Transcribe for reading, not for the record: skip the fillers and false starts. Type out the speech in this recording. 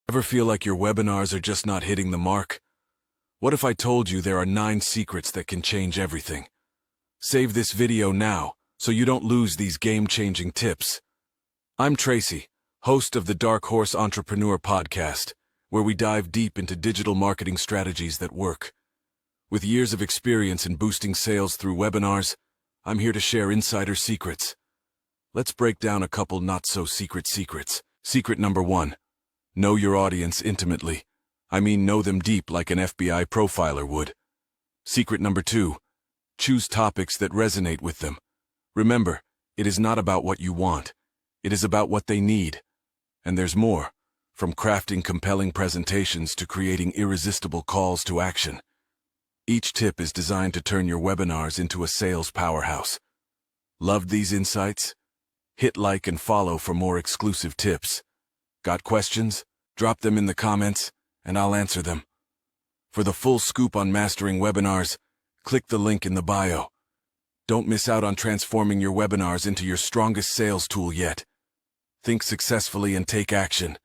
Ever feel like your webinars are just not hitting the mark? What if I told you there are 9 secrets that can change everything? Save this video now, so you don't lose these game-changing tips. I'm Tracy, host of the Dark Horse Entrepreneur Podcast, where we dive deep into digital marketing strategies that work. With years of experience in boosting sales through webinars, I'm here to share insider secrets. Let's break down a couple not-so-secret secrets. Secret number 1. Know your audience intimately. I mean, know them deep like an FBI profiler would. Secret number 2. Choose topics that resonate with them. Remember, it is not about what you want. It is about what they need. And there's more, from crafting compelling presentations to creating irresistible calls to action. Each tip is designed to turn your webinars into a sales powerhouse. Loved these insights? Hit like and follow for more exclusive tips. Got questions? Drop them in the comments, and I'll answer them. For the full scoop on mastering webinars, click the link in the bio. Don't miss out on transforming your webinars into your strongest sales tool yet. Think successfully and take action.